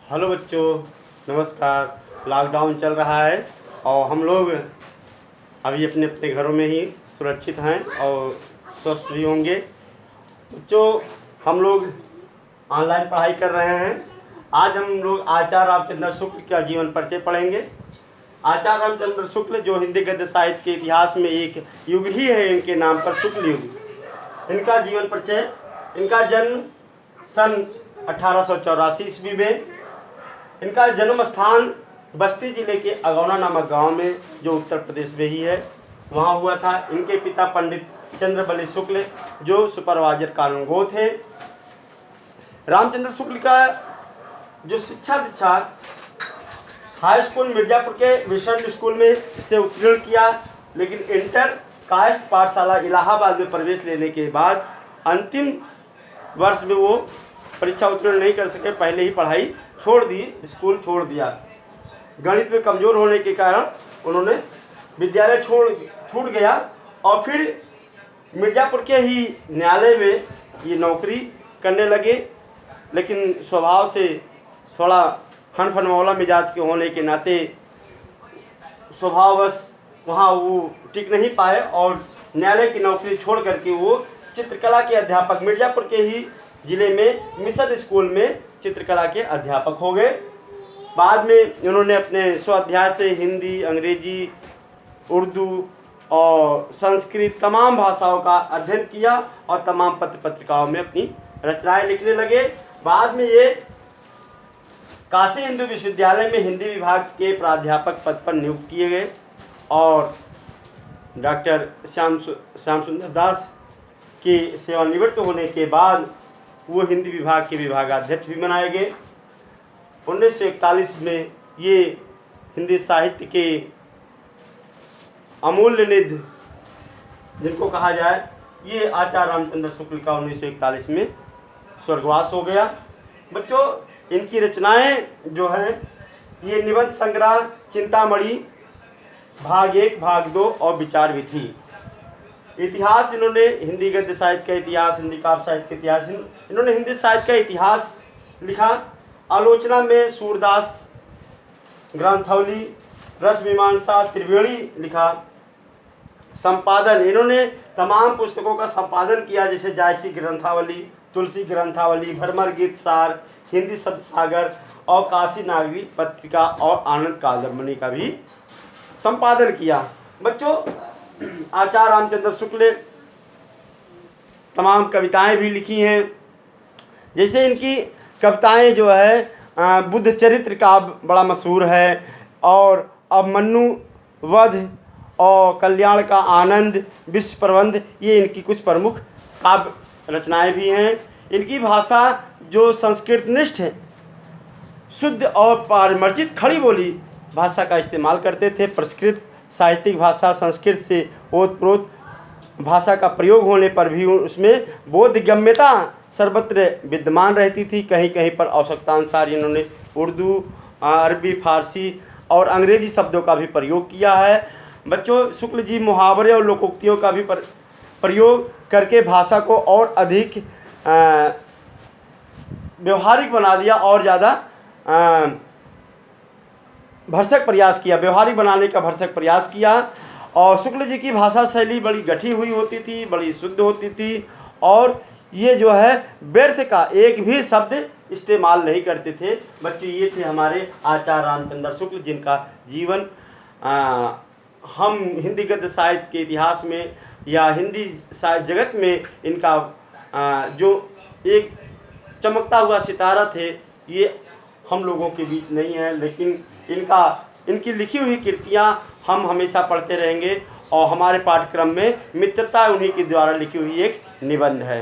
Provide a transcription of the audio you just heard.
Hello बच्चों, नमस्कार। Lockdown चल रहा है और हम लोग अभी अपने अपने घरों में ही सुरक्षित हैं और स्वस्थ भी होंगे। बच्चों, हम लोग ऑनलाइन पढ़ाई कर रहे हैं। आज हम लोग आचार्य रामचंद्र शुक्ल का जीवन परिचय पढ़ेंगे। आचार्य रामचंद्र शुक्ल जो हिंदी गद्य साहित्य के इतिहास में एक युग ही है, इनके नाम पर शुक्ल युग। इनका जीवन परिचय। इनका जन्म सन 1884 ईस्वी में। इनका जन्म स्थान बस्ती जिले के अगौना नामक गांव में, जो उत्तर प्रदेश में ही है, वहां हुआ था। इनके पिता पंडित चंद्रबली शुक्ल जो सुपरवाइजर कानूनगो थे। रामचंद्र शुक्ल का जो शिक्षा दीक्षा हाई स्कूल मिर्जापुर के विश्व स्कूल में से उत्तीर्ण किया, लेकिन इंटर कास्ट पाठशाला इलाहाबाद में प्रवेश लेने के बाद अंतिम वर्ष में वो परीक्षा उत्तीर्ण नहीं कर सके, पहले ही पढ़ाई छोड़ दी, स्कूल छोड़ दिया। गणित में कमज़ोर होने के कारण उन्होंने विद्यालय छूट गया और फिर मिर्ज़ापुर के ही न्यायालय में ये नौकरी करने लगे। लेकिन स्वभाव से थोड़ा हनफनमौला मिजाज के होने के नाते स्वभाववश वहाँ वो टिक नहीं पाए और न्यायालय की नौकरी छोड़ करके वो चित्रकला के अध्यापक, मिर्ज़ापुर के ही ज़िले में मिशन स्कूल में चित्रकला के अध्यापक हो गए। बाद में उन्होंने अपने स्वाध्याय से हिंदी, अंग्रेजी, उर्दू और संस्कृत तमाम भाषाओं का अध्ययन किया और तमाम पत्र पत्रिकाओं में अपनी रचनाएं लिखने लगे। बाद में ये काशी हिंदू विश्वविद्यालय में हिंदी विभाग के प्राध्यापक पद पर नियुक्त किए गए और डॉक्टर श्याम सुंदर दास के सेवानिवृत्त होने के बाद वो हिंदी विभाग के विभागाध्यक्ष भी बनाए गए। 1941 में ये हिंदी साहित्य के अमूल्य निधि जिनको कहा जाए, ये आचार्य रामचंद्र शुक्ल का 1941 में स्वर्गवास हो गया। बच्चों, इनकी रचनाएं जो हैं ये निबंध संग्रह, चिंतामणि, भाग 1, भाग 2 और विचार भी थी। इतिहास इन्होंने हिंदी गद्य साहित्य का इतिहास, हिंदी काव्य साहित्य का इतिहास, इन्होंने हिंदी साहित्य का इतिहास लिखा। आलोचना में सूरदास, ग्रंथावली, रस मीमांसा, त्रिवेणी लिखा। संपादन, इन्होंने तमाम पुस्तकों का संपादन किया, जैसे जायसी ग्रंथावली, तुलसी ग्रंथावली, भरमर गीत सार, हिंदी शब्द सागर और काशी नागरी पत्रिका और आनंद कादम्बनी का भी संपादन किया। बच्चों, आचार्य रामचंद्र शुक्ल तमाम कविताएं भी लिखी हैं। जैसे इनकी कविताएं जो है बुद्ध चरित्र का बड़ा मशहूर है, और अभिमन्यु वध और कल्याण का आनंद, विश्व प्रबंध, ये इनकी कुछ प्रमुख काव्य रचनाएं भी हैं। इनकी भाषा जो संस्कृतनिष्ठ है, शुद्ध और पारमर्जित खड़ी बोली भाषा का इस्तेमाल करते थे। प्रस्कृत साहित्यिक भाषा संस्कृत से ओतप्रोत भाषा का प्रयोग होने पर भी उसमें बोधगम्यता सर्वत्र विद्यमान रहती थी। कहीं कहीं पर आवश्यकतानुसार इन्होंने उर्दू, अरबी, फारसी और अंग्रेजी शब्दों का भी प्रयोग किया है। बच्चों, शुक्ल जी मुहावरे और लोकोक्तियों का भी प्रयोग करके भाषा को और अधिक व्यवहारिक बना दिया और ज़्यादा भरसक प्रयास किया, व्यवहारिक बनाने का भरसक प्रयास किया। और शुक्ल जी की भाषा शैली बड़ी गठी हुई होती थी, बड़ी शुद्ध होती थी, और ये जो है व्यर्थ का एक भी शब्द इस्तेमाल नहीं करते थे। बच्चों, ये थे हमारे आचार्य रामचंद्र शुक्ल, जिनका जीवन हम हिंदी गद्य साहित्य के इतिहास में या हिंदी साहित्य जगत में इनका जो एक चमकता हुआ सितारा थे, ये हम लोगों के बीच नहीं है, लेकिन इनकी लिखी हुई कृतियाँ हम हमेशा पढ़ते रहेंगे और हमारे पाठ्यक्रम में मित्रता उन्हीं के द्वारा लिखी हुई एक निबंध है।